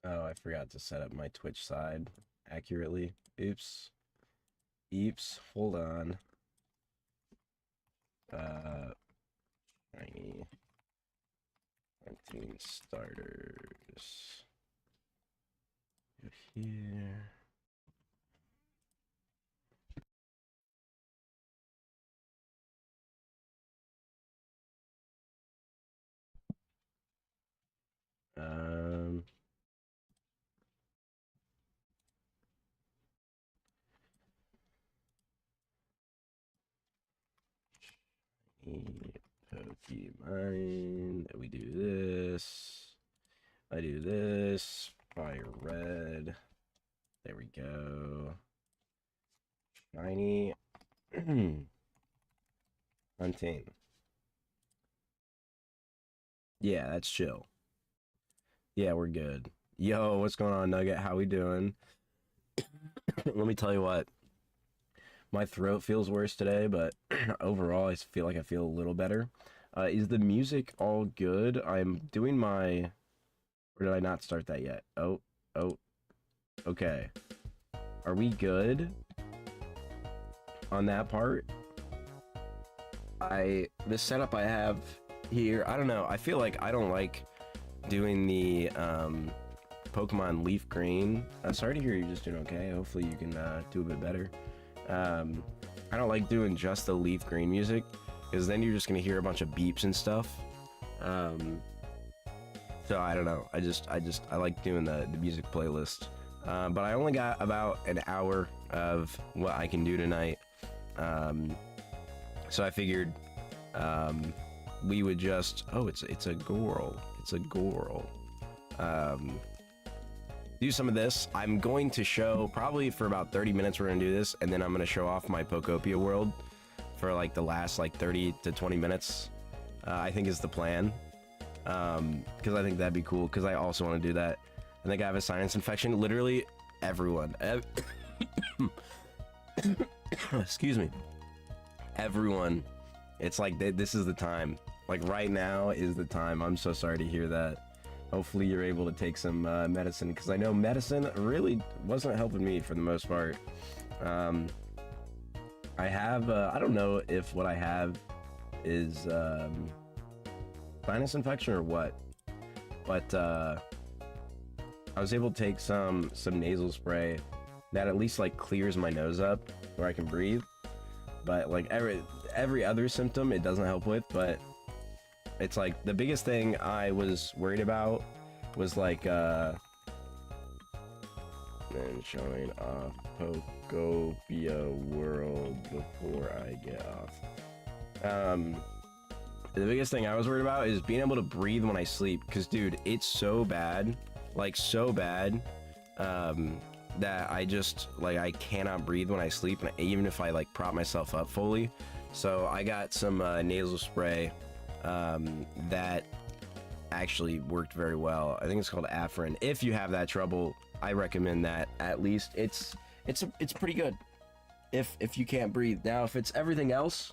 Oh, I forgot to set up my Twitch side accurately. Oops. Eeps. Hold on. Uh, Tiny team starters. Go here. Um, Pokemon. We do this. I do this. Fire red. There we go. Shiny. Hunting. Yeah, that's chill. Yeah, we're good. Yo, what's going on, Nugget? How we doing? Let me tell you what. My throat feels worse today, but overall, I feel a little better. Is the music all good? I'm doing my. Or did I not start that yet? Oh, okay. Are we good on that part? This setup I have here, I don't know. I feel like I don't like doing the Pokemon Leafgreen. Sorry to hear you're just doing okay. Hopefully you can do a bit better. I don't like doing just the Leafgreen music because then you're just gonna hear a bunch of beeps and stuff. So I don't know. I like doing the music playlist. But I only got about an hour of what I can do tonight. So I figured we would just. Oh, it's a Goral. It's a Goral. Do some of this. I'm going to show probably for about 30 minutes. We're gonna do this, and then I'm gonna show off my Pokopia world for like the last like 30 to 20 minutes. I think is the plan. Because I think that'd be cool. Because I also want to do that. I think I have a sinus infection. Literally everyone. Excuse me. Everyone. It's like this is the time. Like right now is the time. I'm so sorry to hear that. Hopefully you're able to take some medicine, because I know medicine really wasn't helping me for the most part. I have, I don't know if what I have is sinus infection or what, but I was able to take some nasal spray that at least like clears my nose up where I can breathe. But like every other symptom it doesn't help with, but it's like the biggest thing I was worried about was like and showing off Pokopia world before I get off. The biggest thing I was worried about is being able to breathe when I sleep, because dude, it's so bad, like so bad, that I just like I cannot breathe when I sleep, and even if I like prop myself up fully. So I got some nasal spray that actually worked very well. I think it's called Afrin. If you have that trouble, I recommend that. At least it's pretty good if you can't breathe. Now if it's everything else,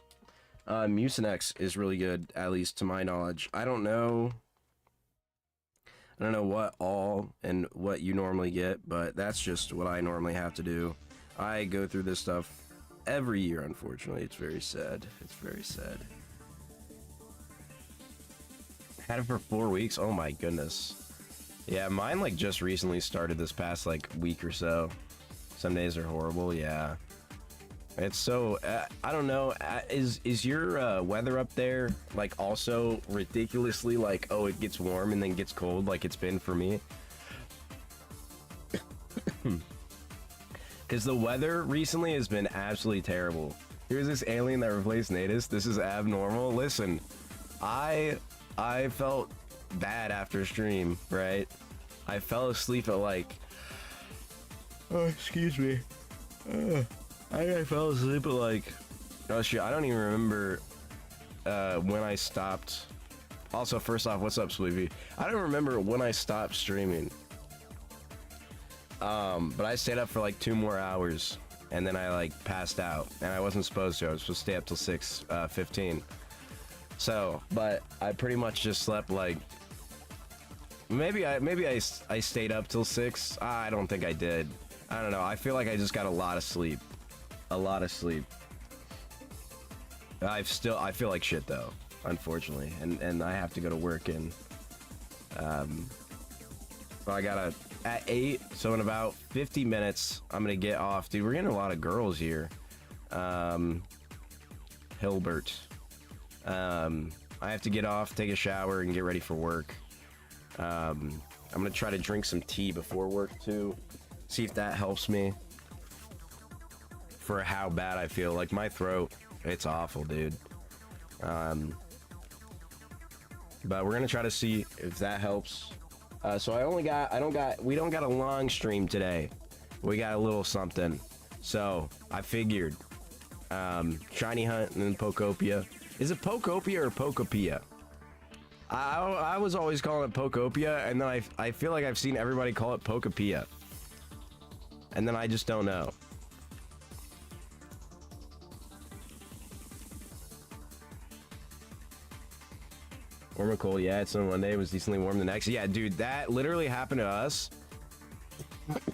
Mucinex is really good, at least to my knowledge. I don't know what all and what you normally get, but that's just what I normally have to do. I go through this stuff every year, unfortunately. It's very sad. It's very sad. Had it for 4 weeks. Oh my goodness. Yeah, mine like just recently started this past like week or so. Some days are horrible. Yeah. It's so I don't know. Is your weather up there like also ridiculously like, oh, it gets warm and then gets cold like it's been for me? Because the weather recently has been absolutely terrible. Here's this alien that replaced Natus. This is abnormal. Listen, I felt bad after stream, right? I fell asleep at like, oh, excuse me. I fell asleep at like, oh shit, I don't even remember when I stopped. Also, first off, what's up, Sleepy? I don't remember when I stopped streaming. But I stayed up for like 2 more hours, and then I like passed out, and I wasn't supposed to. I was supposed to stay up till 6:15. So, but I pretty much just slept like Maybe I stayed up till 6. I don't think I did. I don't know. I feel like I just got a lot of sleep. A lot of sleep. I feel like shit though, unfortunately, and I have to go to work and so I gotta at 8. So in about 50 minutes, I'm gonna get off. Dude, we're getting a lot of girls here. Hilbert. I have to get off, take a shower, and get ready for work. I'm gonna try to drink some tea before work too. See if that helps me for how bad I feel. Like my throat, it's awful, dude. But we're gonna try to see if that helps. So we don't got a long stream today. We got a little something. So I figured, Shiny Hunt and then Pokopia. Is it Pokopia or Pokopia? I was always calling it Pokopia, and then I feel like I've seen everybody call it Pokopia. And then I just don't know. Warm and cold, yeah, it's on one day, it was decently warm the next. Yeah, dude, that literally happened to us.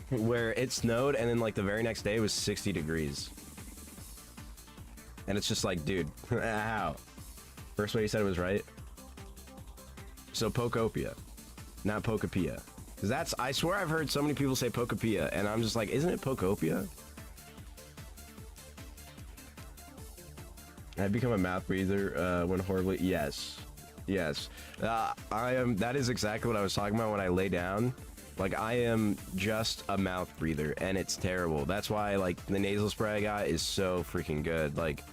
Where it snowed, and then like the very next day it was 60 degrees. And it's just like, dude, how? First way you said it was right. So Pokopia, not Pokopia. Because that's, I swear I've heard so many people say Pokopia, and I'm just like, isn't it Pokopia? I've become a mouth breather when horribly, yes. Yes. I am, that is exactly what I was talking about when I lay down. Like, I am just a mouth breather, and it's terrible. That's why, like, the nasal spray I got is so freaking good. Like,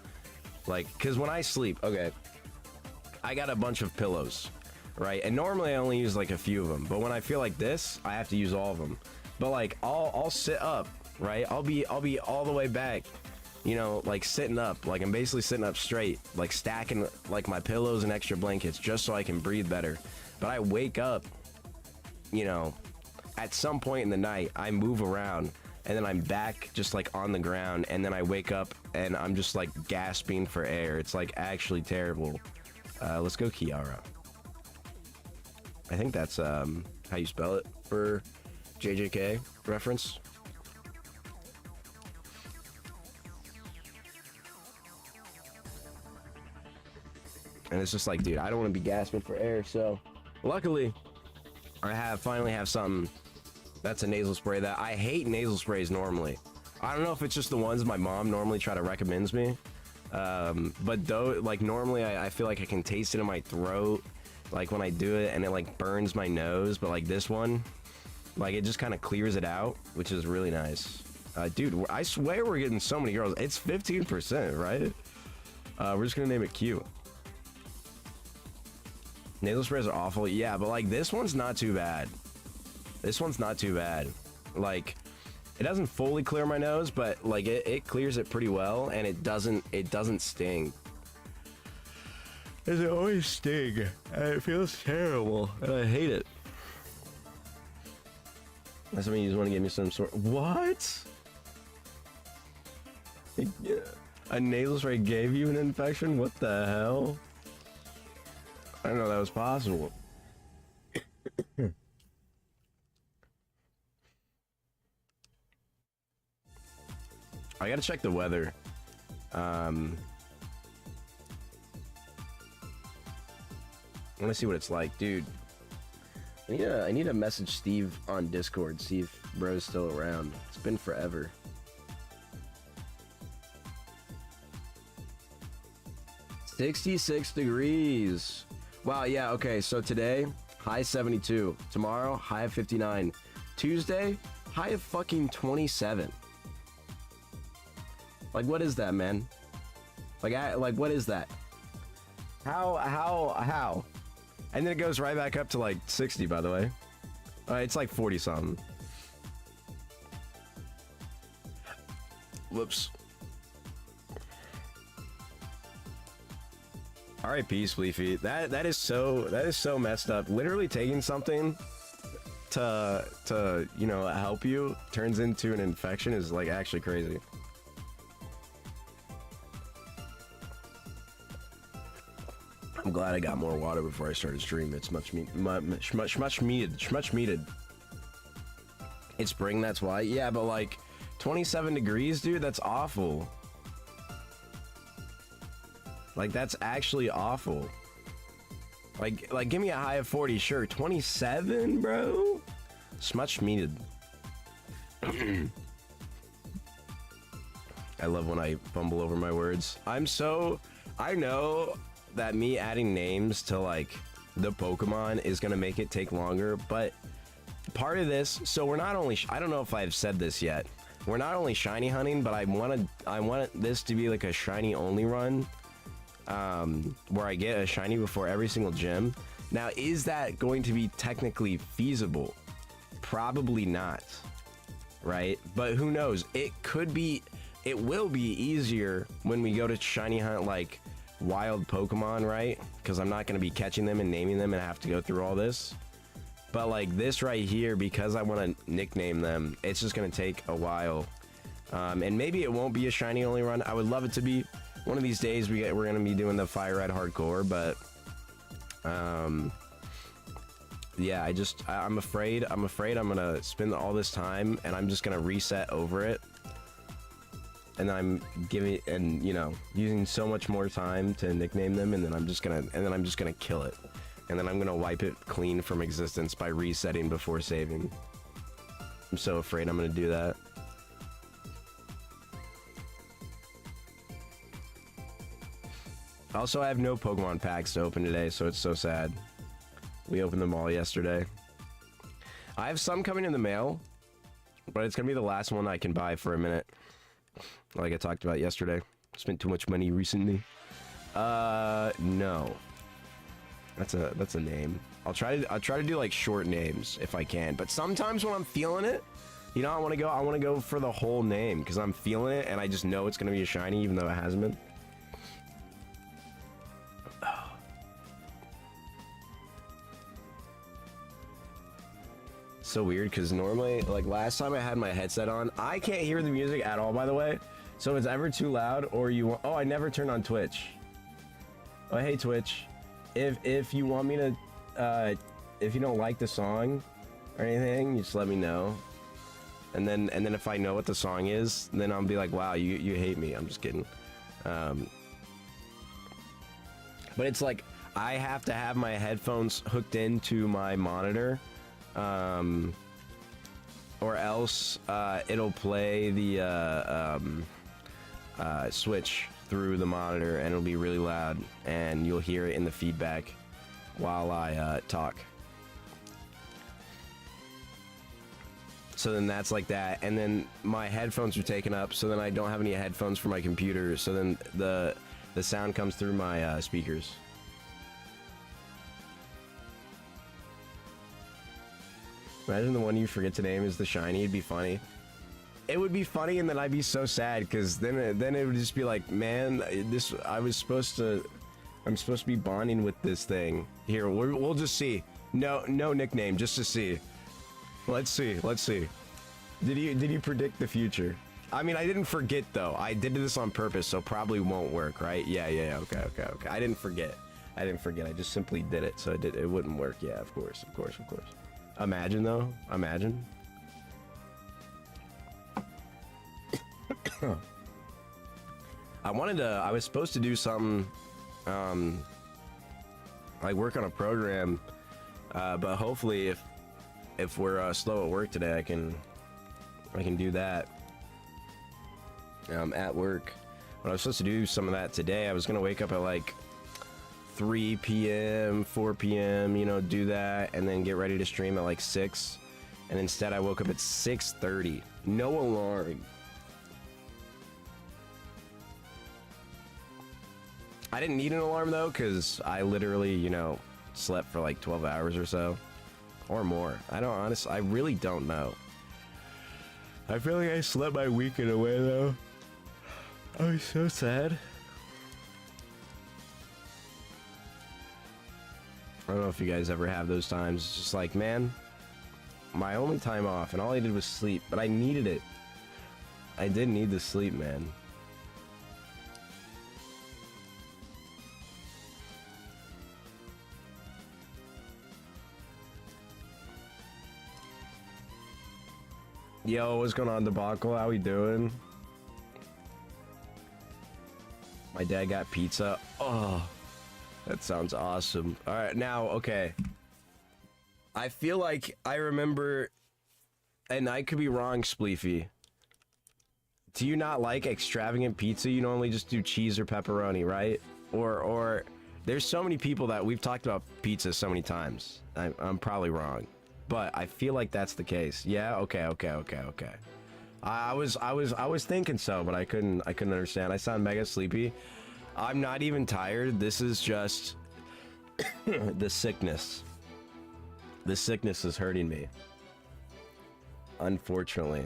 because when I sleep, okay, I got a bunch of pillows, right? And normally I only use, like, a few of them. But when I feel like this, I have to use all of them. But, like, I'll sit up, right? I'll be all the way back, you know, like, sitting up. Like, I'm basically sitting up straight, like, stacking, like, my pillows and extra blankets just so I can breathe better. But I wake up, you know, at some point in the night, I move around, and then I'm back just like on the ground, and then I wake up and I'm just like gasping for air. It's like actually terrible. Let's go Kiara. I think that's how you spell it for JJK reference. And it's just like, dude, I don't want to be gasping for air, so luckily I finally have something that's a nasal spray that I hate nasal sprays normally. I don't know if it's just the ones my mom normally recommends me. But though, like normally I feel like I can taste it in my throat, like when I do it, and it like burns my nose. But like this one, like it just kind of clears it out, which is really nice. Dude, I swear we're getting so many girls. It's 15%, right? We're just gonna name it Q. Nasal sprays are awful, yeah, but like this one's not too bad. This one's not too bad. Like, it doesn't fully clear my nose, but like it clears it pretty well, and it doesn't sting. It always sting, and it feels terrible, and I hate it. That's something you just want to give me some sort. What? A nasal spray gave you an infection? What the hell? I didn't know that was possible. I gotta check the weather. I wanna see what it's like, dude. I need to message Steve on Discord, see if bro's still around. It's been forever. $66 degrees. Wow, yeah, okay, so today, high 72. Tomorrow, high of 59. Tuesday, high of fucking 27. Like, what is that, man? Like, what is that? How? And then it goes right back up to, like, 60, by the way. It's like 40-something. Whoops. R.I.P. Spleefy. That is so messed up. Literally taking something to you know help you turns into an infection is like actually crazy. I'm glad I got more water before I started streaming. It's much needed. It's spring, that's why. Yeah, but like 27 degrees, dude, that's awful. Like, that's actually awful. Like give me a high of 40, sure. 27, bro? It's much needed. I love when I fumble over my words. I know that me adding names to like the Pokemon is gonna make it take longer, but part of this, so we're not only, I don't know if I've said this yet, we're not only shiny hunting, but I want this to be like a shiny only run, where I get a shiny before every single gym. Now, is that going to be technically feasible? Probably not, right? But who knows? It will be easier when we go to shiny hunt like wild Pokemon, right? Because I'm not going to be catching them and naming them and have to go through all this. But like this right here, because I want to nickname them, it's just going to take a while. And maybe it won't be a shiny only run. I would love it to be. One of these days we're going to be doing the Fire Red Hardcore, but yeah, I'm afraid I'm going to spend all this time and I'm just going to reset over it. And I'm using so much more time to nickname them, and then I'm just gonna kill it, and then I'm gonna wipe it clean from existence by resetting before saving. I'm so afraid I'm gonna do that. Also, I have no Pokemon packs to open today, so it's so sad. We opened them all yesterday. I have some coming in the mail, but it's gonna be the last one I can buy for a minute. Like I talked about yesterday. Spent too much money recently. No. That's a name. I'll try to do like short names if I can. But sometimes when I'm feeling it, you know, I want to go for the whole name because I'm feeling it and I just know it's gonna be a shiny even though it hasn't been. So weird because normally, like last time I had my headset on, I can't hear the music at all, by the way. So if it's ever too loud or you want, oh, I never turned on Twitch. Oh, hey Twitch. If you want me to, if you don't like the song or anything, you just let me know. And then if I know what the song is, then I'll be like, wow, you hate me. I'm just kidding. But it's like, I have to have my headphones hooked into my monitor. Or else it'll play the switch through the monitor and it'll be really loud and you'll hear it in the feedback while I talk. So then that's like that, and then my headphones are taken up, so then I don't have any headphones for my computer, so then the sound comes through my speakers. Imagine the one you forget to name is the shiny. It'd be funny. It would be funny, and then I'd be so sad because then it would just be like, man, I'm supposed to be bonding with this thing. Here, we'll just see. No nickname, just to see. Let's see. Did you predict the future? I mean, I didn't forget though. I did this on purpose, so probably won't work, right? Yeah. Okay. I didn't forget. I just simply did it, so it wouldn't work. Yeah, of course. Imagine though. Imagine. I was supposed to do something, like work on a program, but hopefully if we're slow at work today, I can do that at work. But I was supposed to do some of that today. I was gonna wake up at like 3 p.m., 4 p.m., do that, and then get ready to stream at like 6. And instead I woke up at 6:30. No alarm. I didn't need an alarm though, because I literally, slept for like 12 hours or so. Or more. I really don't know. I feel like I slept my weekend away though. I was so sad. I don't know if you guys ever have those times. It's just like, man, my only time off, and all I did was sleep, but I needed it. I did need the sleep, man. Yo, what's going on, Debacle? How we doing? My dad got pizza. Oh, that sounds awesome. All right, now, okay. I feel like I remember, and I could be wrong, Spleefy. Do you not like extravagant pizza? You normally just do cheese or pepperoni, right? Or there's so many people that we've talked about pizza so many times. I'm probably wrong, but I feel like that's the case. Yeah. Okay. I was thinking so, but I couldn't understand. I sound mega sleepy. I'm not even tired. This is just the sickness. The sickness is hurting me. Unfortunately.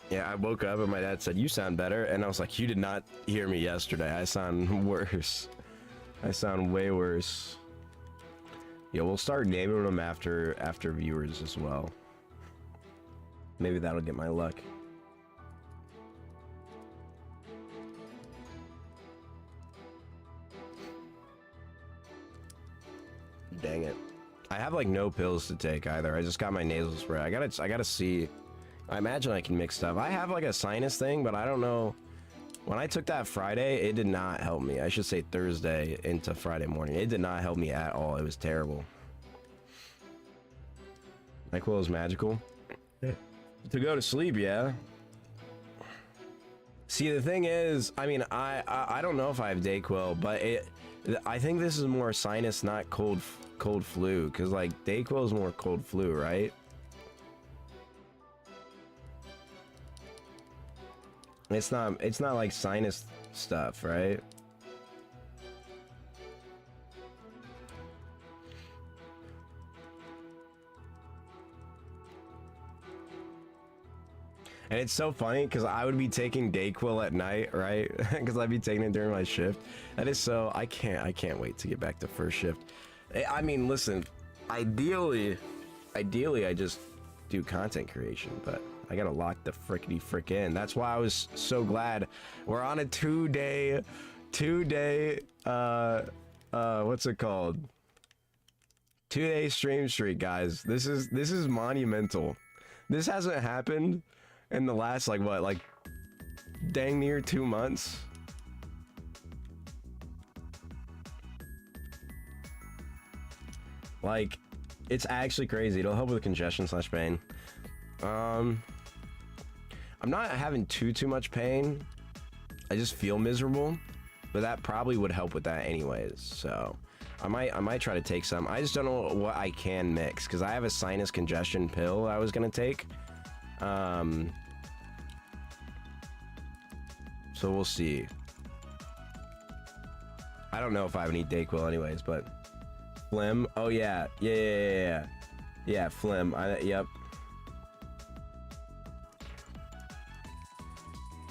Yeah, I woke up and my dad said, "You sound better." And I was like, "You did not hear me yesterday. I sound worse. I sound way worse." Yeah, we'll start naming them after viewers as well. Maybe that'll get my luck. Dang it. I have like no pills to take either. I just got my nasal spray. I gotta see. I imagine I can mix stuff. I have like a sinus thing, but I don't know. When I took that Friday, it did not help me. I should say Thursday into Friday morning. It did not help me at all. It was terrible. NyQuil is magical. To go to sleep, yeah. See, the thing is, I mean, I don't know if I have Dayquil, but I think this is more sinus, not cold flu, because like Dayquil is more cold flu, right? It's not like sinus stuff, right? And it's so funny because I would be taking Dayquil at night, right? Because I'd be taking it during my shift. That is so, I can't wait to get back to first shift. I mean, listen, ideally I just do content creation, but I gotta lock the frickety frick in. That's why I was so glad we're on a two-day, what's it called? 2-day stream streak, guys. This is monumental. This hasn't happened in the last, like, what, like, dang near 2 months? Like, it's actually crazy. It'll help with congestion / pain. I'm not having too much pain. I just feel miserable, but that probably would help with that anyways. So I might try to take some. I just don't know what I can mix because I have a sinus congestion pill I was gonna take. So we'll see. I don't know if I have any Dayquil anyways, but phlegm. Oh yeah, phlegm. Yep.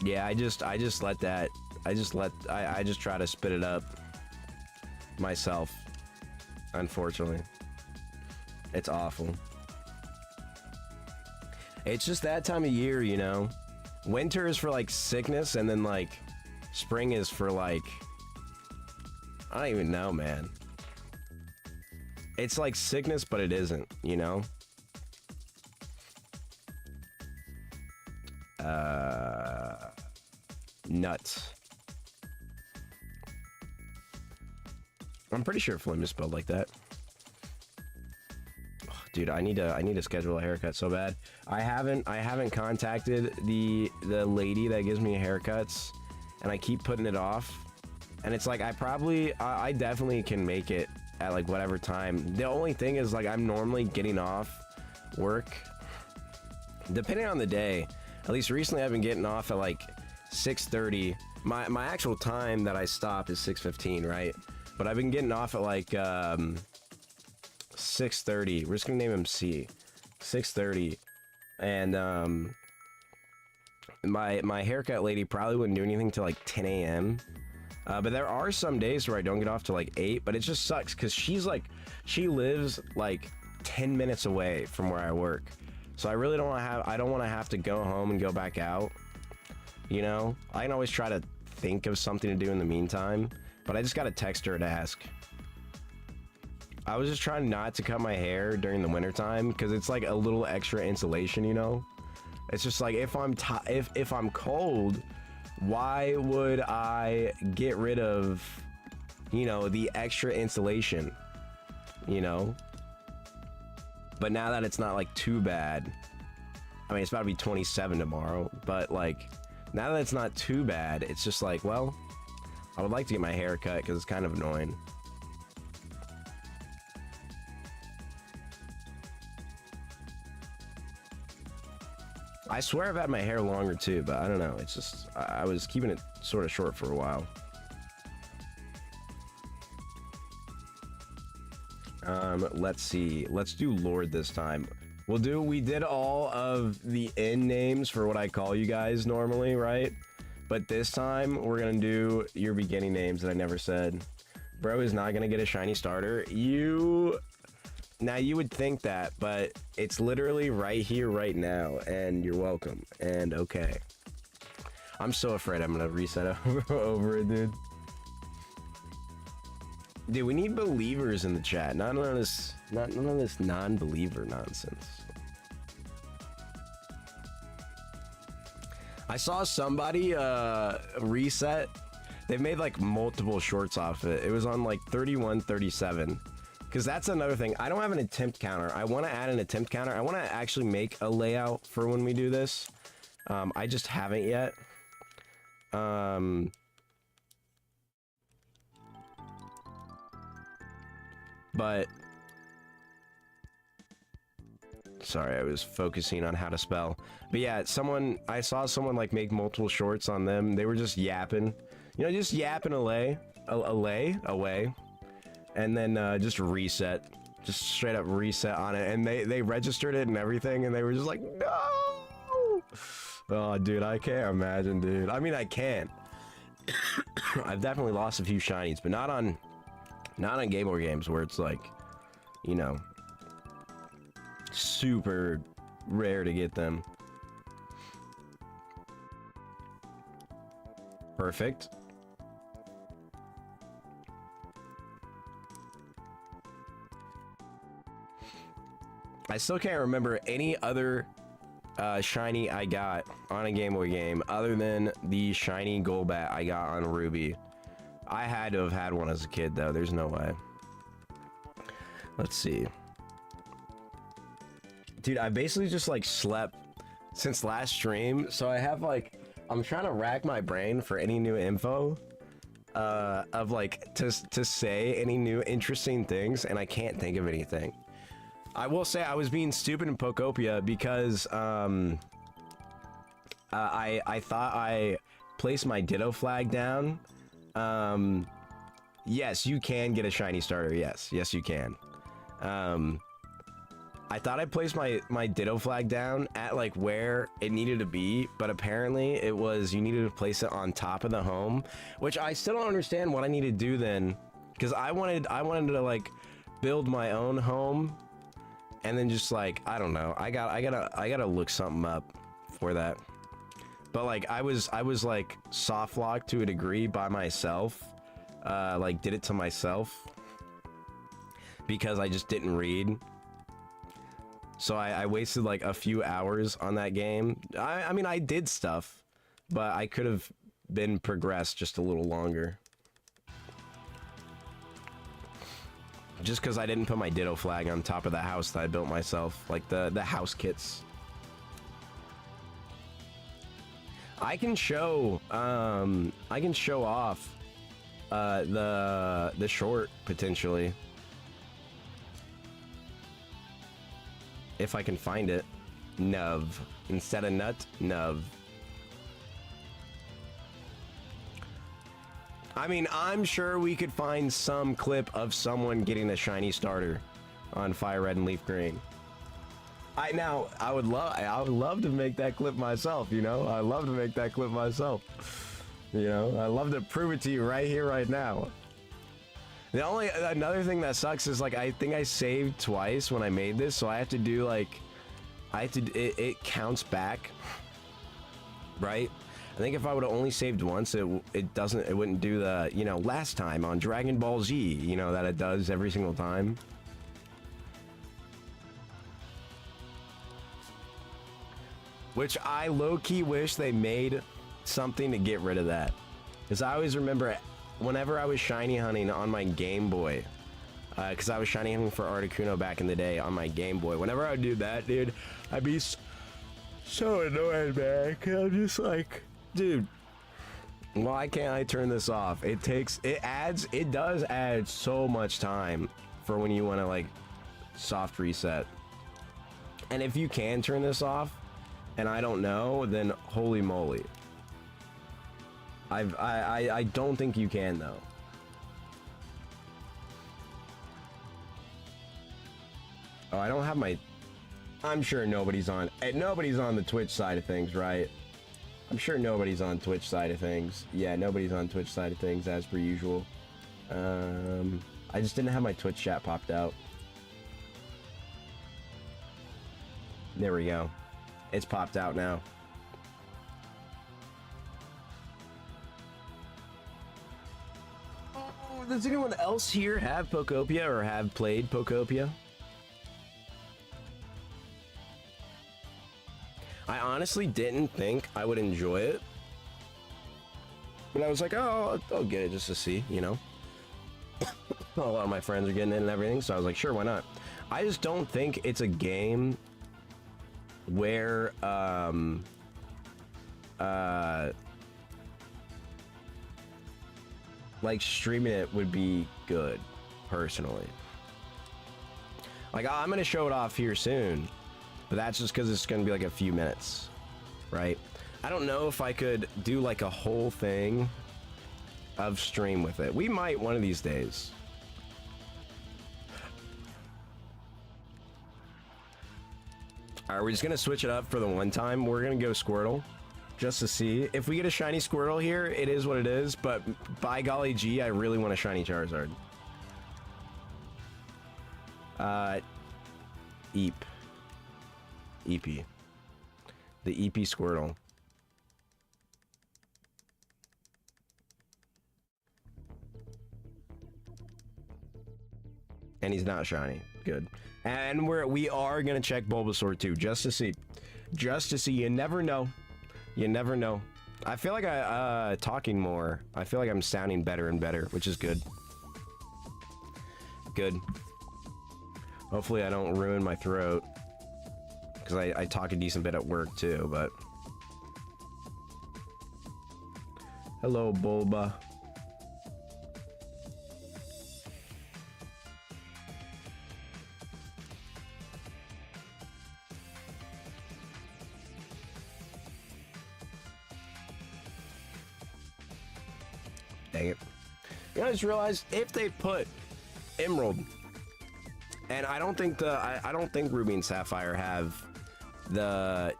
Yeah, I just let that. I just try to spit it up myself. Unfortunately, it's awful. It's just that time of year, you know. Winter is for like sickness, and then like spring is for like, I don't even know, man. It's like sickness, but it isn't, you know. Nuts. I'm pretty sure phlegm is spelled like that. Oh, dude, I need to schedule a haircut so bad. I haven't contacted the lady that gives me haircuts, and I keep putting it off. And it's like I definitely can make it at like whatever time. The only thing is like I'm normally getting off work depending on the day. At least recently I've been getting off at like 6:30. My actual time that I stop is 6:15, right? But I've been getting off at like 6:30. We're just gonna name him C. 6:30. And my haircut lady probably wouldn't do anything till like 10 a.m. But there are some days where I don't get off till like 8, but it just sucks because she lives like 10 minutes away from where I work. So I really don't want to have to go home and go back out. You know, I can always try to think of something to do in the meantime, but I just got to text her to ask. I was just trying not to cut my hair during the wintertime because it's like a little extra insulation, you know? It's just like if I'm cold, why would I get rid of, you know, the extra insulation, you know? But now that it's not like too bad, I mean, it's about to be 27 tomorrow, but like now that it's not too bad, it's just like, well, I would like to get my hair cut because it's kind of annoying. I swear I've had my hair longer too, but I don't know. It's just, I was keeping it sort of short for a while. Let's see. Let's do Lord this time. We did all of the in names for what I call you guys normally, right? But this time, we're gonna do your beginning names that I never said. Bro is not gonna get a shiny starter. Now you would think that, but it's literally right here, right now, and you're welcome. And okay. I'm so afraid I'm gonna reset over it, dude. Dude, we need believers in the chat. None of this non-believer nonsense. I saw somebody reset. They made like multiple shorts off it. It was on like 31, 37. Because that's another thing. I don't have an attempt counter. I want to add an attempt counter. I want to actually make a layout for when we do this. I just haven't yet. But sorry, I was focusing on how to spell. But yeah, I saw someone like make multiple shorts on them. They were just yapping, you know, just yapping away, and then just reset, just straight up reset on it. And they registered it and everything, and they were just like, no. Oh, dude, I can't imagine, dude. I mean, I can. I've definitely lost a few shinies, but not on Game Boy games where it's like, you know, super rare to get them. Perfect. I still can't remember any other shiny I got on a Game Boy game other than the shiny Golbat I got on Ruby. I had to have had one as a kid, though. There's no way. Let's see. Dude, I basically just, like, slept since last stream, so I have, like... I'm trying to rack my brain for any new info, of, like, to say any new interesting things, and I can't think of anything. I will say I was being stupid in Pokopia because, I thought I placed my Ditto flag down. Yes, you can get a shiny starter. Yes, you can. I thought I placed my Ditto flag down at like where it needed to be, but apparently it was you needed to place it on top of the home, which I still don't understand what I need to do then, because I wanted to like build my own home, and then just like I don't know, I gotta look something up for that. But like I was like soft locked to a degree by myself, like did it to myself because I just didn't read. So I wasted like a few hours on that game. I mean, I did stuff, but I could have been progressed just a little longer. Just because I didn't put my Ditto flag on top of the house that I built myself, like the house kits. I can show off the short potentially. If I can find it. Nuv. Instead of nut, Nuv. I mean, I'm sure we could find some clip of someone getting a shiny starter on Fire Red and Leaf Green. I would love to make that clip myself, you know? I love to make that clip myself. You know, I love to prove it to you right here, right now. Another thing that sucks is like I think I saved twice when I made this, so I have to do like it counts back, right? I think if I would have only saved once, it wouldn't do the, you know, last time on Dragon Ball Z, you know, that it does every single time. which I low-key wish they made something to get rid of that. Because I always remember whenever I was shiny hunting on my Game Boy, because I was shiny hunting for Articuno back in the day on my Game Boy, whenever I would do that, dude, I'd be so annoyed, man. I'm just like, dude, why can't I turn this off? It does add so much time for when you want to like soft reset. And if you can turn this off and I don't know, then holy moly. I don't think you can though. Oh, I don't have my, I'm sure nobody's on the Twitch side of things, right? I'm sure nobody's on Twitch side of things. Yeah, nobody's on Twitch side of things as per usual. I just didn't have my Twitch chat popped out. There we go. It's popped out now. Oh, does anyone else here have Pokopia or have played Pokopia? I honestly didn't think I would enjoy it. But I was like, oh, I'll get it just to see, you know? A lot of my friends are getting it and everything, so I was like, sure, why not? I just don't think it's a game where, like, streaming it would be good, personally. Like, I'm gonna show it off here soon. But that's just because it's going to be like a few minutes, right? I don't know if I could do like a whole thing of stream with it. We might one of these days. Alright, we're just going to switch it up for the one time. We're going to go Squirtle just to see. If we get a shiny Squirtle here, it is what it is. But by golly gee, I really want a shiny Charizard. Eep. EP. The EP Squirtle. And he's not shiny. Good. And we are gonna check Bulbasaur too, just to see. Just to see. You never know. You never know. I feel like talking more. I feel like I'm sounding better and better, which is good. Good. Hopefully I don't ruin my throat. Because I talk a decent bit at work too, but... Hello, Bulba. Dang it. You know, I just realized if they put Emerald, and I don't think I don't think Ruby and Sapphire have the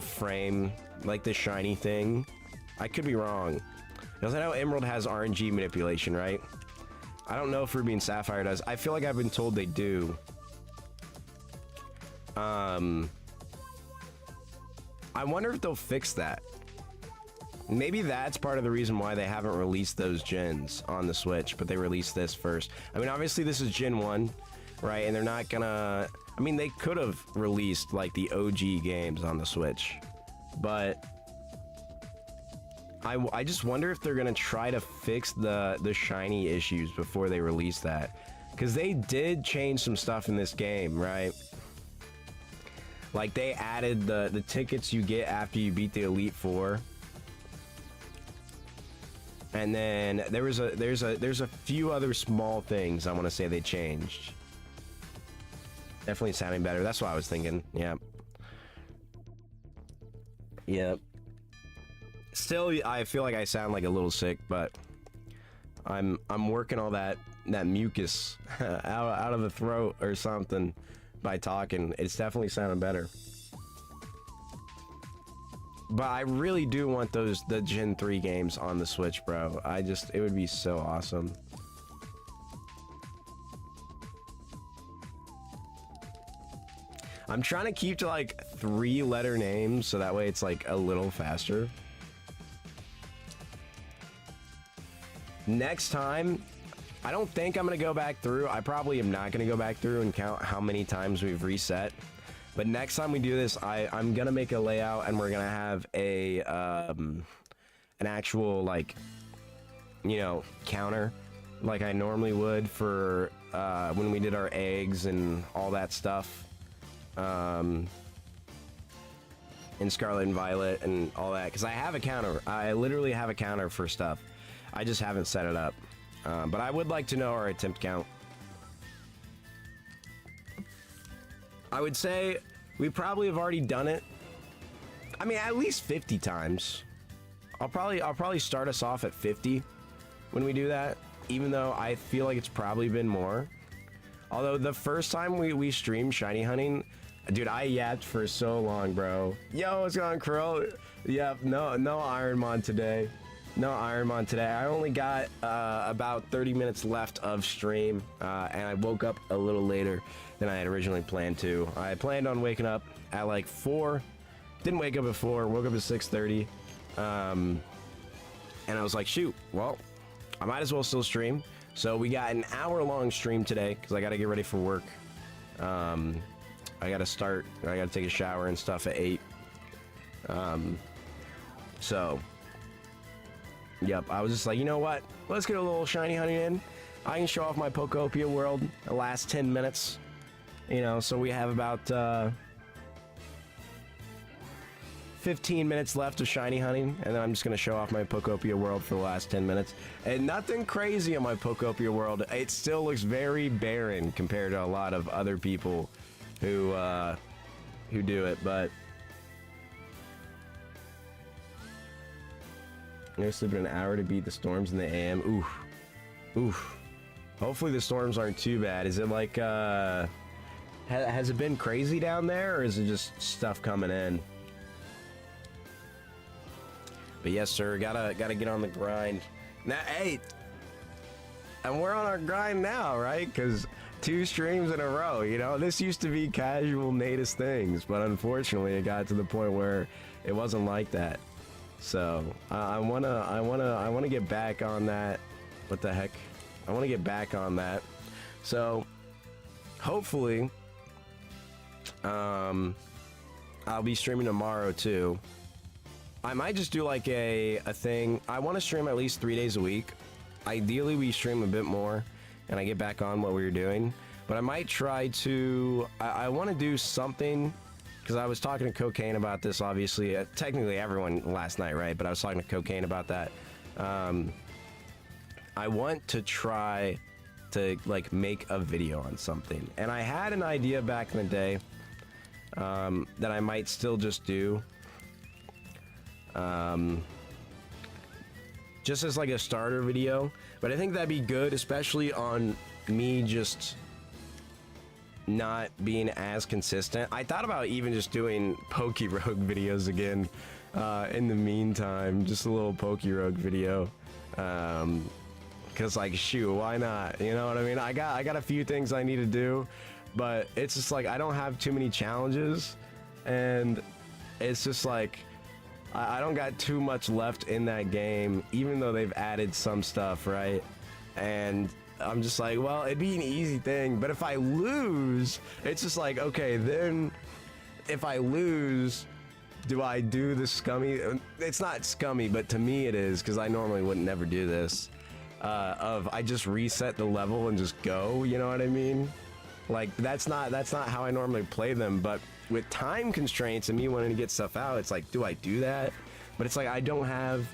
frame, like the shiny thing. I could be wrong. Because I know Emerald has RNG manipulation, right? I don't know if Ruby and Sapphire does. I feel like I've been told they do. I wonder if they'll fix that. Maybe that's part of the reason why they haven't released those gens on the Switch, but they released this first. I mean, obviously this is Gen 1, right? And they're not gonna... I mean, they could have released, like, the OG games on the Switch. But... I just wonder if they're gonna try to fix the shiny issues before they release that. Because they did change some stuff in this game, right? Like, they added the tickets you get after you beat the Elite Four. And then there's a few other small things I want to say they changed. Definitely sounding better. That's what I was thinking. Yep. Yep. Still, I feel like I sound like a little sick, but I'm working all that mucus out of the throat or something by talking. It's definitely sounding better. But I really do want the Gen 3 games on the Switch, bro. It would be so awesome. I'm trying to keep to like 3-letter names so that way it's like a little faster. Next time, I don't think I'm gonna go back through. I probably am not gonna go back through and count how many times we've reset. But next time we do this, I'm gonna make a layout, and we're gonna have a an actual, like, you know, counter, like I normally would for when we did our eggs and all that stuff. In Scarlet and Violet and all that, because I have a counter. I literally have a counter for stuff. I just haven't set it up. But I would like to know our attempt count. I would say we probably have already done it. I mean, at least 50 times. I'll probably start us off at 50 when we do that, even though I feel like it's probably been more. Although the first time we streamed shiny hunting, dude, I yapped for so long, bro. Yo, what's going on, Krill? Yep, no Ironmon today. No Ironmon today. I only got about 30 minutes left of stream, and I woke up a little later than I had originally planned to. I planned on waking up at like 4. Didn't wake up at 4. Woke up at 6:30. And I was like, shoot, well, I might as well still stream. So we got an hour-long stream today because I got to get ready for work. I gotta take a shower and stuff at 8. So, yep, I was just like, you know what? Let's get a little shiny hunting in. I can show off my Pokopia world the last 10 minutes. You know, so we have about 15 minutes left of shiny hunting, and then I'm just gonna show off my Pokopia world for the last 10 minutes. And nothing crazy in my Pokopia world. It still looks very barren compared to a lot of other people who do it, but I'm gonna sleep in an hour to beat the storms in the AM. Oof. Hopefully the storms aren't too bad. Is it like has it been crazy down there, or is it just stuff coming in? But yes, sir, gotta get on the grind. Now, hey, and we're on our grind now, right? Because 2 streams in a row, you know, this used to be casual Natus things, but unfortunately it got to the point where it wasn't like that. So I wanna get back on that. What the heck? I wanna get back on that. So hopefully, I'll be streaming tomorrow too. I might just do like a thing. I want to stream at least 3 days a week. Ideally, we stream a bit more, and I get back on what we were doing. But I might try to. I want to do something, because I was talking to Cocaine about this. Obviously, technically everyone last night, right? But I was talking to Cocaine about that. I want to try to like make a video on something, and I had an idea back in the day that I might still just do. Just as like a starter video, but I think that'd be good, especially on me just not being as consistent. I thought about even just doing Pokerogue videos again in the meantime, just a little Pokerogue video, because like, shoot, why not? You know what I mean? I got a few things I need to do, but it's just like I don't have too many challenges, and it's just like I don't got too much left in that game, even though they've added some stuff, right? And I'm just like, well, it'd be an easy thing, but if I lose, it's just like, okay, then if I lose, do I do the scummy? It's not scummy, but to me it is, because I normally wouldn't never do this. I just reset the level and just go, you know what I mean? Like, that's not how I normally play them, but with time constraints and me wanting to get stuff out, it's like, do I do that? But it's like, I don't have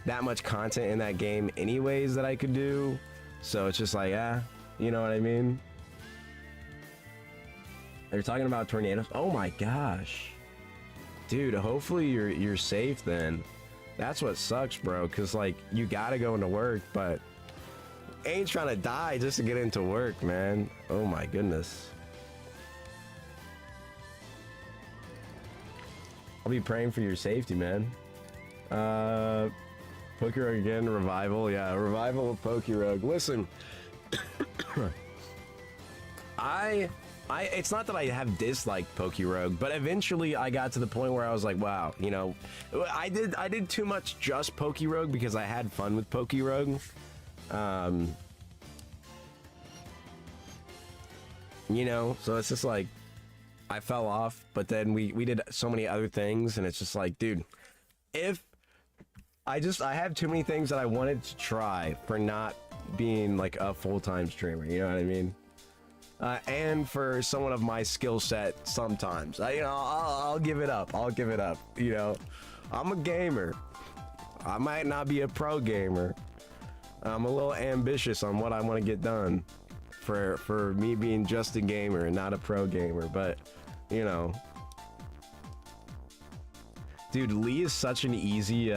that much content in that game anyways that I could do, so it's just like, you know what I mean? They're talking about tornadoes. Oh my gosh, dude, hopefully you're safe then. That's what sucks, bro, because like, you gotta go into work, but ain't trying to die just to get into work, man. Oh my goodness. I'll be praying for your safety, man. Pokerogue again, revival. Yeah, revival of Pokerogue. Listen, it's not that I have disliked Pokerogue, but eventually I got to the point where I was like, wow, you know, I did too much just Pokerogue because I had fun with Pokerogue. You know, so it's just like, I fell off, but then we did so many other things, and it's just like, dude, if I have too many things that I wanted to try for not being like a full-time streamer, you know what I mean? And for someone of my skill set, sometimes I'll give it up. I'll give it up. You know, I'm a gamer. I might not be a pro gamer. I'm a little ambitious on what I want to get done for me being just a gamer and not a pro gamer, but you know, dude, Lee is such an easy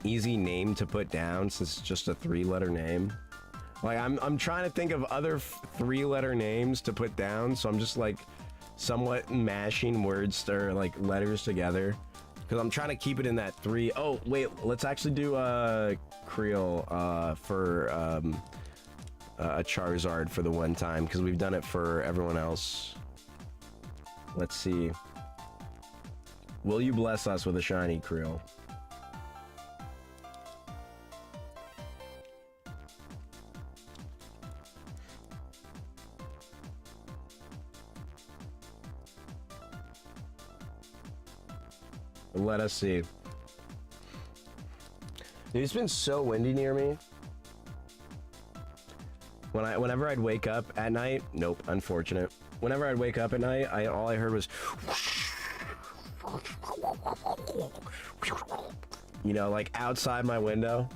name to put down since it's just a 3-letter name. Like I'm trying to think of other 3-letter names to put down, so I'm just like somewhat mashing words or like letters together because I'm trying to keep it in that 3. Oh wait, let's actually do Creole for a Charizard for the one time because we've done it for everyone else. Let's see. Will you bless us with a shiny Creole? Let us see. Dude, it's been so windy near me. Whenever I'd wake up at night, nope, unfortunate. Whenever I'd wake up at night, all I heard was, you know, like outside my window.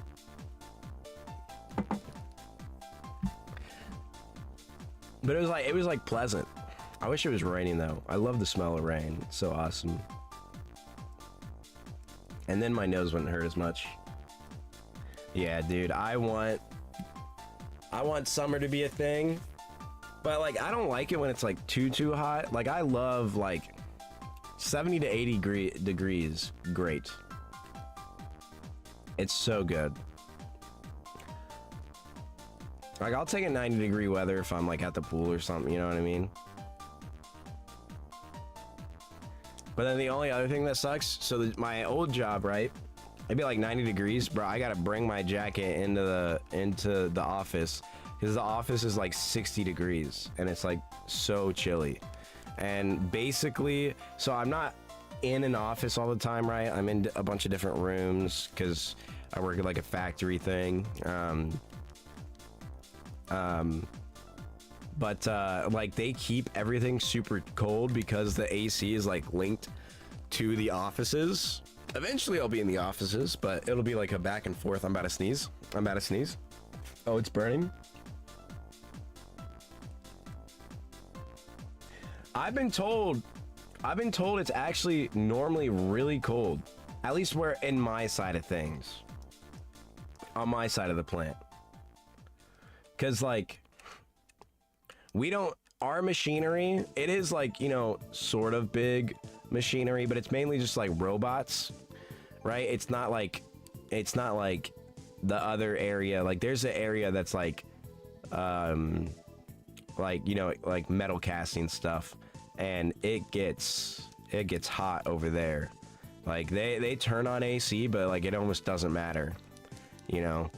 But it was like pleasant. I wish it was raining though. I love the smell of rain. It's so awesome. And then my nose wouldn't hurt as much. Yeah, dude, I want summer to be a thing, but like I don't like it when it's like too hot. Like I love like 70 to 80 degrees. Great. It's so good. Like I'll take a 90-degree weather if I'm like at the pool or something, you know what I mean? But then the only other thing that sucks, so my old job, right? It'd be like 90 degrees, bro. I gotta bring my jacket into the office because the office is like 60 degrees and it's like so chilly. And basically, so I'm not in an office all the time, right? I'm in a bunch of different rooms because I work at like a factory thing. But like they keep everything super cold because the AC is like linked to the offices. Eventually I'll be in the offices, but it'll be like a back and forth. I'm about to sneeze. Oh, it's burning. I've been told it's actually normally really cold. At least we're in my side of things. On my side of the plant. 'Cause like our machinery, it is like, you know, sort of big machinery, but it's mainly just like robots, right? It's not like the other area. Like there's an area that's like you know, like metal casting stuff, and it gets hot over there. Like they turn on AC, but like it almost doesn't matter, you know?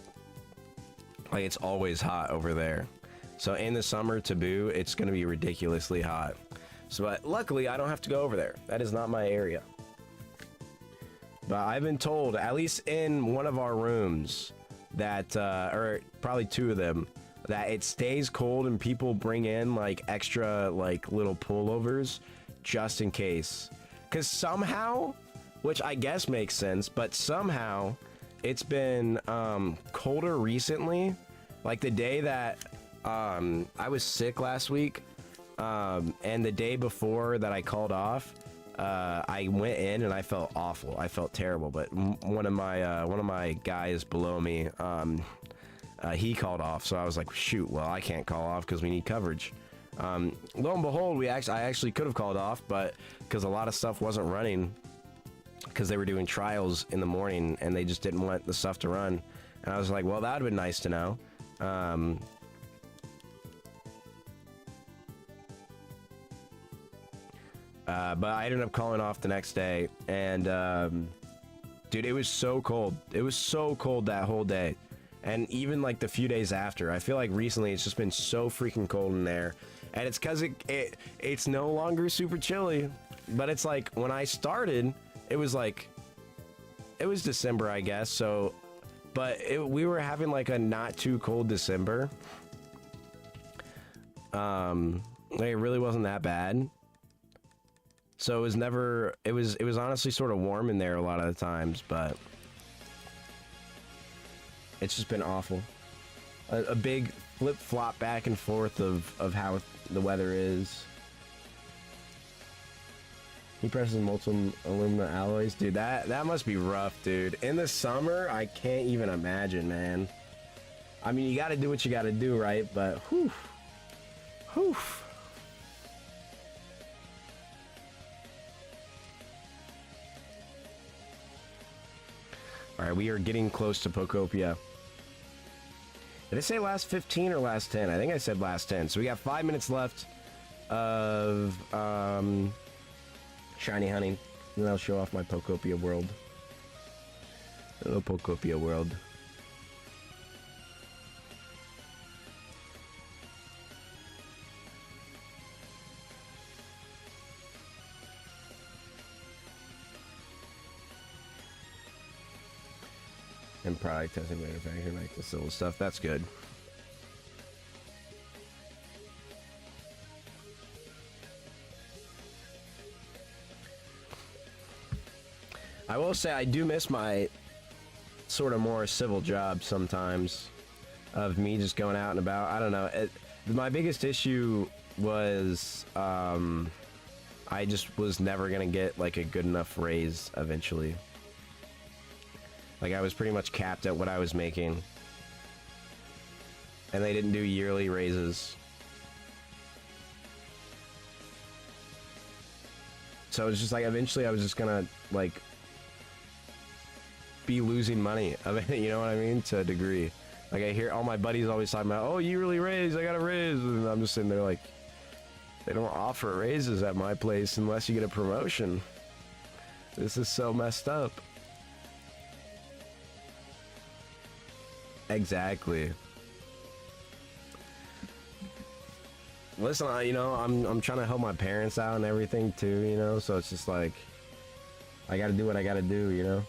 Like it's always hot over there. So in the summer, Taboo, it's going to be ridiculously hot. So, but luckily, I don't have to go over there. That is not my area. But I've been told, at least in one of our rooms, that, or probably 2 of them, that it stays cold and people bring in like extra like little pullovers just in case. Because somehow, which I guess makes sense, but somehow it's been colder recently. Like the day that I was sick last week, and the day before that I called off, I went in and I felt awful. I felt terrible. But one of my guys below me, he called off. So I was like, shoot, well, I can't call off because we need coverage. Lo and behold, I actually could have called off, but because a lot of stuff wasn't running, because they were doing trials in the morning and they just didn't want the stuff to run. And I was like, well, that would have been nice to know. But I ended up calling off the next day, and dude, it was so cold. It was so cold that whole day, and even like the few days after. I feel like recently it's just been so freaking cold in there, And it's because it's no longer super chilly. But it's like, when I started, it was like, it was December, I guess, so, but we were having like a not too cold December. Like, it really wasn't that bad. So it was never, it was honestly sort of warm in there a lot of the times, but it's just been awful. A big flip-flop back and forth of how the weather is. He presses molten aluminum alloys. Dude, that must be rough, dude. In the summer, I can't even imagine, man. I mean, you gotta do what you gotta do, right? But, whew. Whew. Alright, we are getting close to Pokopia. Did I say last 15 or last 10? I think I said last 10. So we got 5 minutes left of, shiny hunting, and then I'll show off my Pokopia world. Hello, Pokopia world. And product testing, manufacturing, like this little stuff. That's good. I will say I do miss my sort of more civil job sometimes, of me just going out and about. I don't know. My biggest issue was I just was never gonna get like a good enough raise eventually. Like, I was pretty much capped at what I was making, and they didn't do yearly raises. So it was just like, eventually I was just gonna like be losing money of it, you know what I mean, to a degree. Like, I hear all my buddies always talking about, oh, you really raised, I got a raise, and I'm just sitting there like, they don't offer raises at my place unless you get a promotion. This is so messed up. Exactly. Listen, you know, I'm trying to help my parents out and everything too, you know, so it's just like, I gotta do what I gotta do, you know.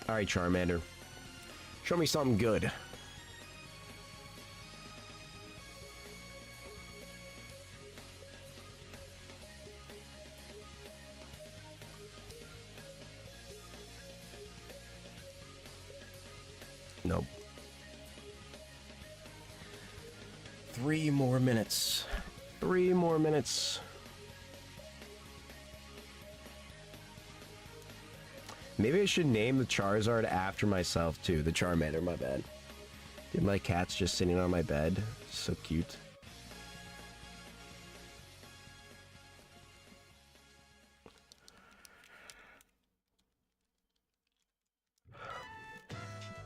Alright, Charmander. Show me something good. Nope. 3 more minutes. 3 more minutes. Maybe I should name the Charizard after myself too. The Charmander, my bad. Dude, my cat's just sitting on my bed. So cute.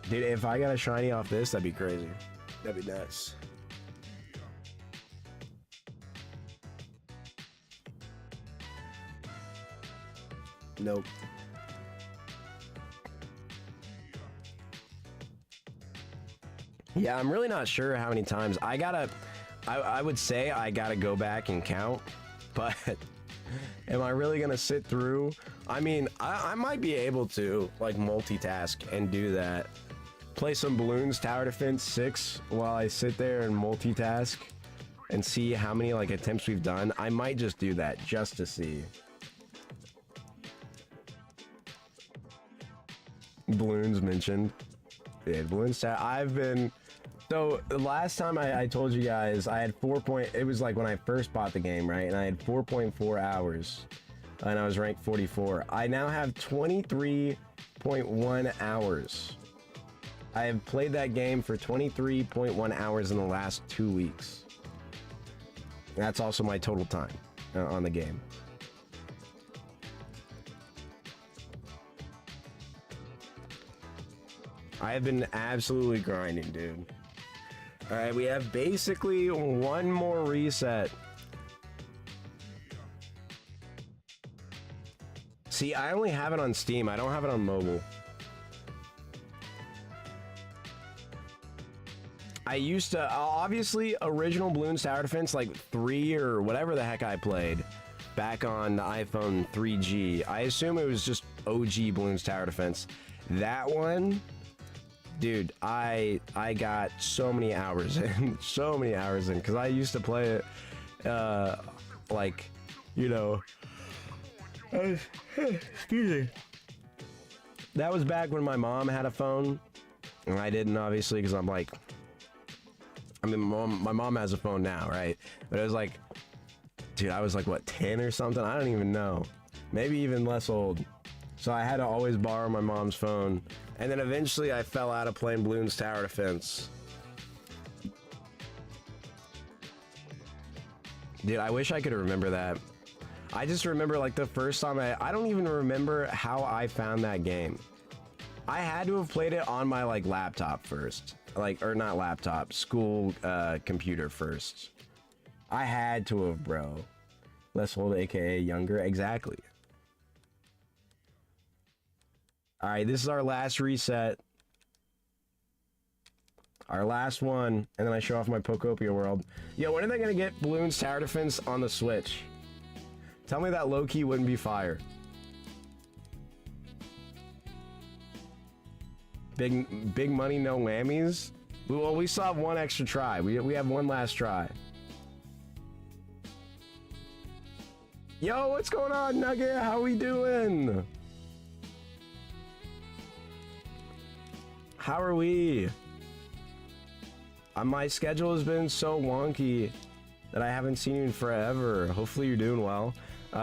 Dude, if I got a shiny off this, that'd be crazy. That'd be nuts. Nope. Yeah, I'm really not sure how many times. I would say I gotta go back and count, but am I really gonna sit through? I mean, I might be able to, like, multitask and do that. Play some Balloons Tower Defense 6 while I sit there and multitask and see how many, like, attempts we've done. I might just do that just to see. Balloons mentioned. Yeah, Balloons Tower. I've been... So, the last time I told you guys, I had it was like when I first bought the game, right? And I had 4.4 hours. And I was ranked 44. I now have 23.1 hours. I have played that game for 23.1 hours in the last 2 weeks. That's also my total time on the game. I have been absolutely grinding, dude. Alright, we have basically one more reset. See, I only have it on Steam. I don't have it on mobile. I used to, obviously, original Bloons Tower Defense, like 3 or whatever the heck I played, back on the iPhone 3G. I assume it was just OG Bloons Tower Defense. That one, dude, I got so many hours in, because I used to play it, like, you know, excuse me. That was back when my mom had a phone, and I didn't, obviously, because I'm like, I mean, my mom has a phone now, right? But it was like, dude, I was like, what, 10 or something? I don't even know. Maybe even less old. So I had to always borrow my mom's phone. And then eventually I fell out of playing Bloons Tower Defense. Dude, I wish I could remember that. I just remember, like, the first time I don't even remember how I found that game. I had to have played it on my, like, laptop first. Like, or not laptop, school computer first. I had to have, bro. Less old, aka younger, exactly. Alright, this is our last reset. Our last one, and then I show off my Pokopia world. Yo, when are they gonna get Bloons Tower Defense on the Switch? Tell me that low-key wouldn't be fire. Big money, no whammies. Well, we still have one extra try. We have one last try. Yo, what's going on, Nugget? How we doing? How are we? My schedule has been so wonky that I haven't seen you in forever. Hopefully you're doing well.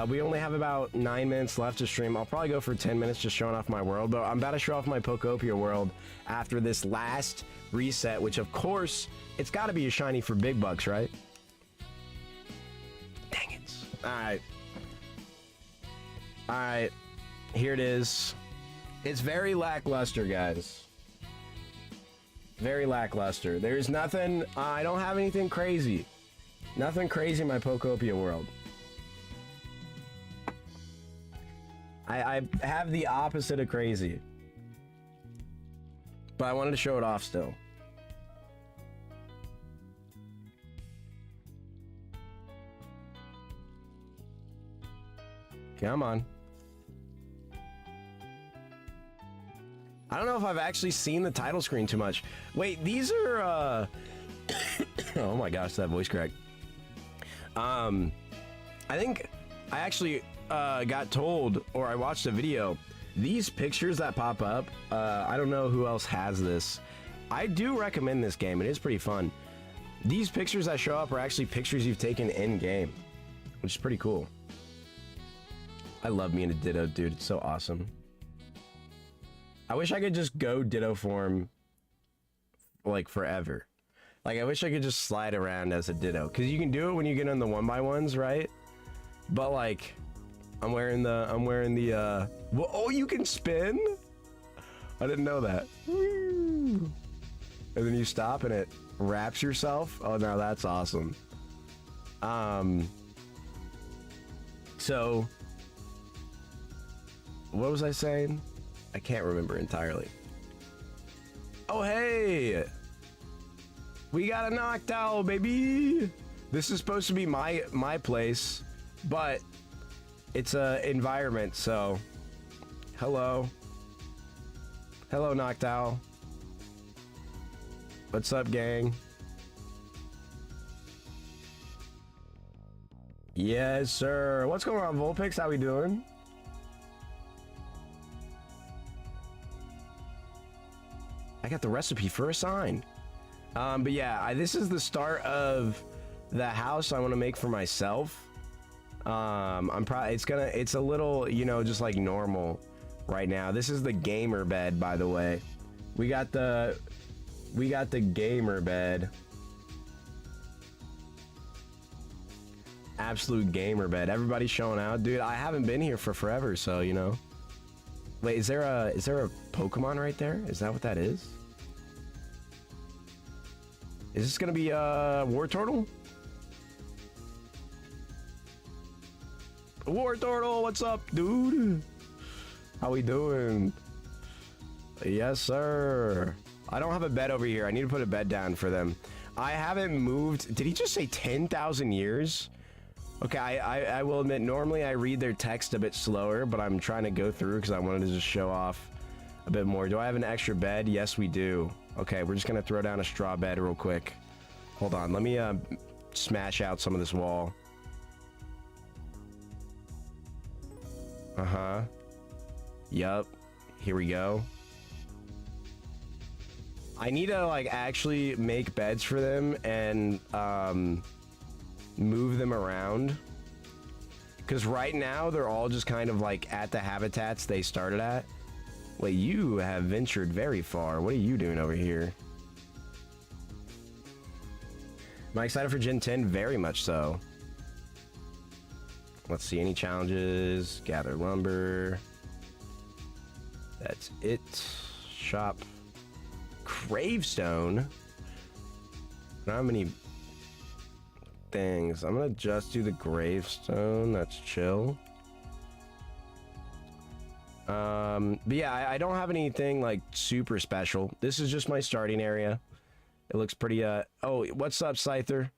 We only have about 9 minutes left to stream. I'll probably go for 10 minutes just showing off my world, but I'm about to show off my Pokopia world after this last reset, which of course, it's gotta be a shiny for big bucks, right? Dang it. Alright. Alright. Here it is. It's very lackluster, guys. Very lackluster. There's nothing, I don't have anything crazy. Nothing crazy in my Pokopia world. I have the opposite of crazy. But I wanted to show it off still. Come on. I don't know if I've actually seen the title screen too much. Wait, these are, oh my gosh, that voice crack. I think I actually got told, or I watched a video, these pictures that pop up, I don't know who else has this. I do recommend this game. It is pretty fun. These pictures that show up are actually pictures you've taken in-game, which is pretty cool. I love me in a Ditto, dude. It's so awesome. I wish I could just go Ditto form, like, forever. Like, I wish I could just slide around as a Ditto. Because you can do it when you get on the 1x1s, right? But, like, I'm wearing the, well, oh, you can spin? I didn't know that. Woo. And then you stop and it wraps yourself. Oh, no, that's awesome. So, what was I saying? I can't remember entirely. Oh, hey! We got a Noctowl, baby! This is supposed to be my place, but it's a environment, so hello. Hello, Noctowl. What's up, gang? Yes, sir. What's going on, Vulpix? How we doing? I got the recipe for a sign. But yeah, this is the start of the house I want to make for myself. It's a little, you know, just like normal right now. This is the gamer bed, by the way. We got the gamer bed. Absolute gamer bed. Everybody's showing out. Dude, I haven't been here for forever, so, you know. Wait, is there a Pokemon right there? Is that what that is? Is this gonna be War Turtle? War Turtle, what's up, dude? How we doing? Yes, sir. I don't have a bed over here. I need to put a bed down for them. I haven't moved. Did he just say 10,000 years? Okay, I will admit, normally I read their text a bit slower, but I'm trying to go through because I wanted to just show off a bit more. Do I have an extra bed? Yes, we do. Okay, we're just going to throw down a straw bed real quick. Hold on. Let me smash out some of this wall. Uh-huh. Yup. Here we go. I need to, like, actually make beds for them and, move them around. Because right now, they're all just kind of, like, at the habitats they started at. Wait, you have ventured very far. What are you doing over here? Am I excited for Gen 10? Very much so. Let's see, any challenges? Gather lumber. That's it. Shop. Gravestone. Not how many things. I'm gonna just do the gravestone. That's chill. But yeah, I don't have anything like super special. This is just my starting area. It looks pretty. Oh, what's up, Scyther?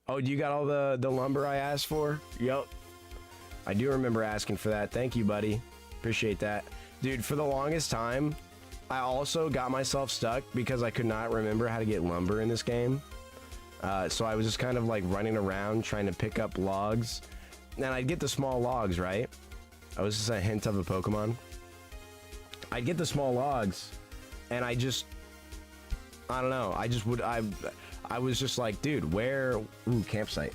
Oh, you got all the lumber I asked for? Yup. I do remember asking for that. Thank you, buddy. Appreciate that. Dude, for the longest time, I also got myself stuck because I could not remember how to get lumber in this game. So I was just kind of like running around trying to pick up logs. And I'd get the small logs, right? Oh, this is a hint of a Pokemon. I'd get the small logs, and I don't know. I was just like, dude, where? Ooh, campsite.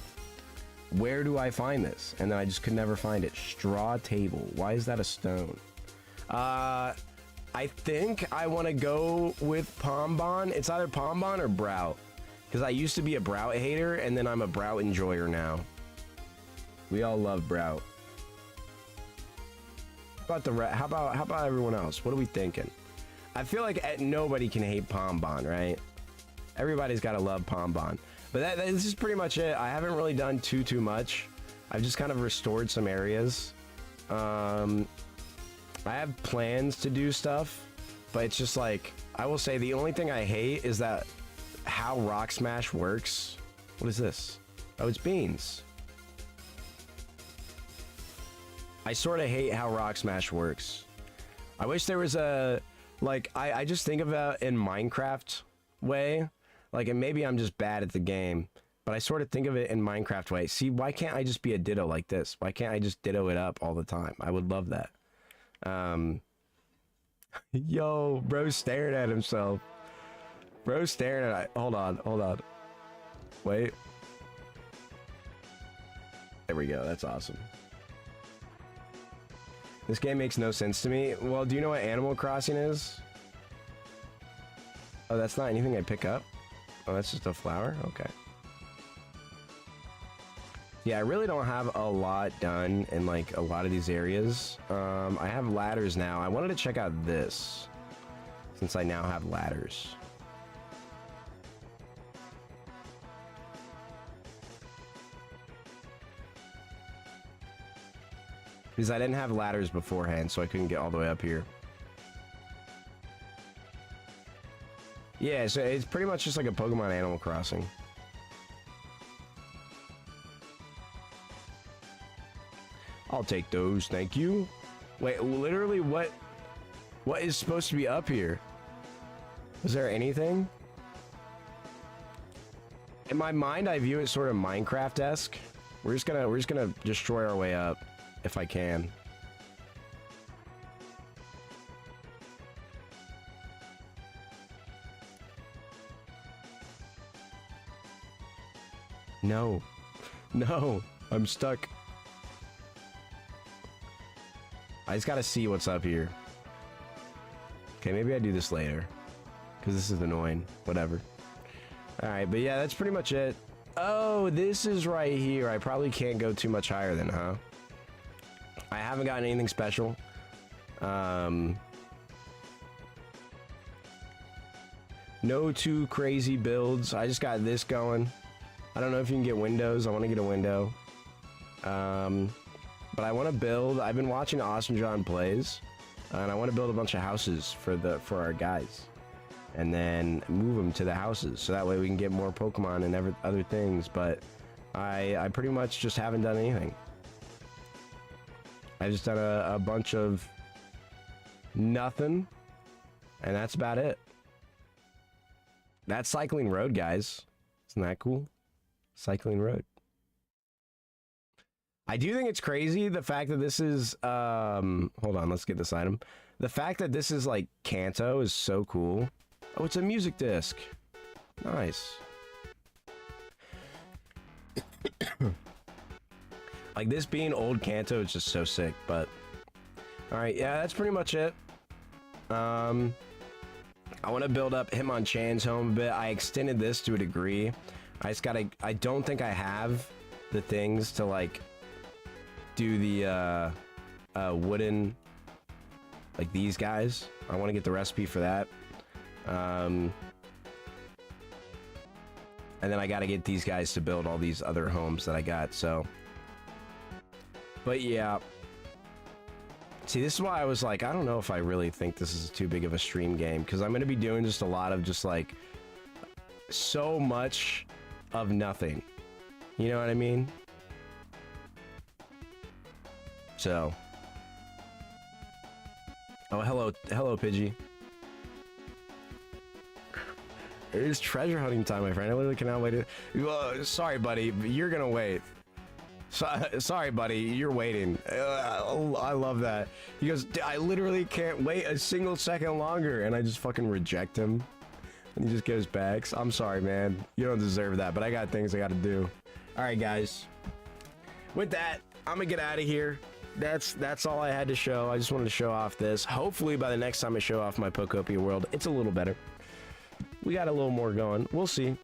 Where do I find this? And then I just could never find it. Straw table. Why is that a stone? I think I want to go with Pombon. It's either Pombon or Brout. Because I used to be a Brout hater, and then I'm a Brout enjoyer now. We all love Brout. How about everyone else? What are we thinking? I feel like nobody can hate Pombon, right? Everybody's got to love Pombon. But this is pretty much it. I haven't really done too much. I've just kind of restored some areas. I have plans to do stuff, but it's just like, I will say the only thing I hate is that how Rock Smash works. What is this? Oh, it's beans. I sort of hate how Rock Smash works. I wish there was a, like, I just think about it in Minecraft way. Like, and maybe I'm just bad at the game, but I sort of think of it in Minecraft way. See, why can't I just be a Ditto like this? Why can't I just Ditto it up all the time? I would love that. Yo, bro staring at himself. Bro staring at, hold on. Wait. There we go, that's awesome. This game makes no sense to me. Well, do you know what Animal Crossing is? Oh, that's not anything I pick up? Oh, that's just a flower? Okay. Yeah, I really don't have a lot done in, like, a lot of these areas. I have ladders now. I wanted to check out this, since I now have ladders. Because I didn't have ladders beforehand, so I couldn't get all the way up here. Yeah, so it's pretty much just like a Pokemon Animal Crossing. I'll take those, thank you. Wait, literally what is supposed to be up here? Is there anything? In my mind, I view it sort of Minecraft-esque. We're just gonna destroy our way up. If I can. No. No. I'm stuck. I just gotta see what's up here. Okay, maybe I do this later. Because this is annoying. Whatever. Alright, but yeah, that's pretty much it. Oh, this is right here. I probably can't go too much higher than, huh? I haven't gotten anything special. No too crazy builds. I just got this going. I don't know if you can get windows. I want to get a window. But I want to build. I've been watching Awesome John Plays. and I want to build a bunch of houses for our guys, and then move them to the houses so that way we can get more Pokemon and other things. But I pretty much just haven't done anything. I just done a bunch of nothing, and that's about it. That's Cycling Road, guys. Isn't that cool? Cycling Road. I do think it's crazy the fact that this is hold on, let's get this item. The fact that this is like Kanto is so cool. Oh, it's a music disc. Nice. Like, this being old Kanto is just so sick. But all right, yeah, that's pretty much it. I want to build up Hitmonchan's home a bit. I extended this to a degree. I don't think I have the things to like do the wooden, like these guys. I want to get the recipe for that. And then I got to get these guys to build all these other homes that I got. So, but yeah. See, this is why I was like, I don't know if I really think this is too big of a stream game, because I'm going to be doing just a lot of just like so much of nothing. You know what I mean? So. Oh, hello, Pidgey. It is treasure hunting time, my friend. I literally cannot wait to... sorry, buddy. You're gonna wait. Sorry, buddy. You're waiting. I love that. He goes, I literally can't wait a single second longer. And I just fucking reject him. And he just goes back. I'm sorry, man. You don't deserve that, but I got things I gotta do. Alright, guys. With that, I'm gonna get out of here. That's all I had to show. I just wanted to show off this. Hopefully, by the next time I show off my Pokopia world, it's a little better. We got a little more going. We'll see.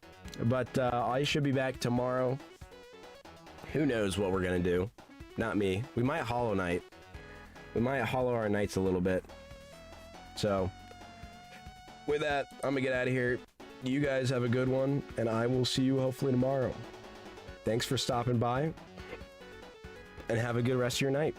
But I should be back tomorrow. Who knows what we're going to do? Not me. We might Hollow Knight. We might hollow our knights a little bit. So, with that, I'm going to get out of here. You guys have a good one, and I will see you hopefully tomorrow. Thanks for stopping by, and have a good rest of your night.